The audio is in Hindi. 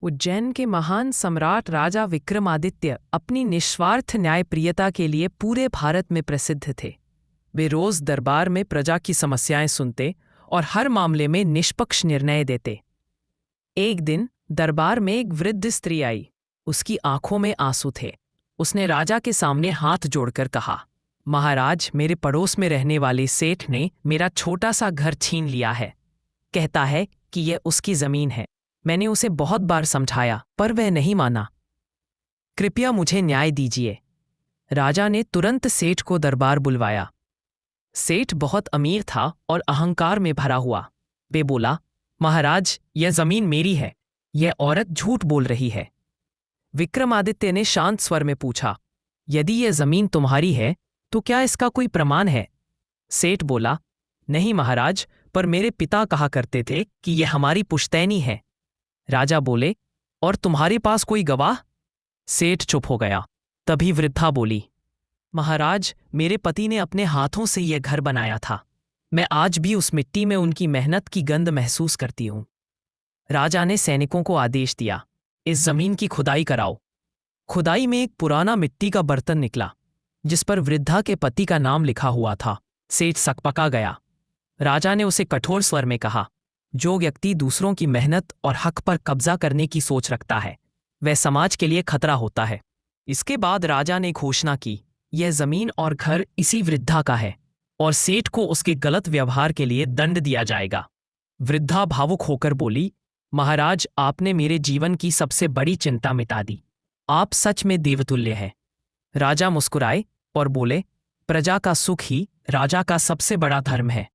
उज्जैन के महान सम्राट राजा विक्रमादित्य अपनी निस्वार्थ न्यायप्रियता के लिए पूरे भारत में प्रसिद्ध थे। वे रोज दरबार में प्रजा की समस्याएं सुनते और हर मामले में निष्पक्ष निर्णय देते। एक दिन दरबार में एक वृद्ध स्त्री आई। उसकी आंखों में आंसू थे। उसने राजा के सामने हाथ जोड़कर कहा, महाराज, मेरे पड़ोस में रहने वाले सेठ ने मेरा छोटा सा घर छीन लिया है। कहता है कि यह उसकी जमीन है। मैंने उसे बहुत बार समझाया पर वह नहीं माना। कृपया मुझे न्याय दीजिए। राजा ने तुरंत सेठ को दरबार बुलवाया। सेठ बहुत अमीर था और अहंकार में भरा हुआ। वे बोला, महाराज, यह जमीन मेरी है। यह औरत झूठ बोल रही है। विक्रमादित्य ने शांत स्वर में पूछा, यदि यह जमीन तुम्हारी है तो क्या इसका कोई प्रमाण है? सेठ बोला, नहीं महाराज, पर मेरे पिता कहा करते थे कि यह हमारी पुश्तैनी है। राजा बोले, और तुम्हारे पास कोई गवाह? सेठ चुप हो गया। तभी वृद्धा बोली, महाराज, मेरे पति ने अपने हाथों से यह घर बनाया था। मैं आज भी उस मिट्टी में उनकी मेहनत की गंध महसूस करती हूं। राजा ने सैनिकों को आदेश दिया, इस जमीन की खुदाई कराओ। खुदाई में एक पुराना मिट्टी का बर्तन निकला जिस पर वृद्धा के पति का नाम लिखा हुआ था। सेठ सकपका गया। राजा ने उसे कठोर स्वर में कहा, जो व्यक्ति दूसरों की मेहनत और हक पर कब्जा करने की सोच रखता है वह समाज के लिए खतरा होता है। इसके बाद राजा ने घोषणा की, यह जमीन और घर इसी वृद्धा का है और सेठ को उसके गलत व्यवहार के लिए दंड दिया जाएगा। वृद्धा भावुक होकर बोली, महाराज, आपने मेरे जीवन की सबसे बड़ी चिंता मिटा दी। आप सच में देवतुल्य हैं। राजा मुस्कुराए और बोले, प्रजा का सुख ही राजा का सबसे बड़ा धर्म है।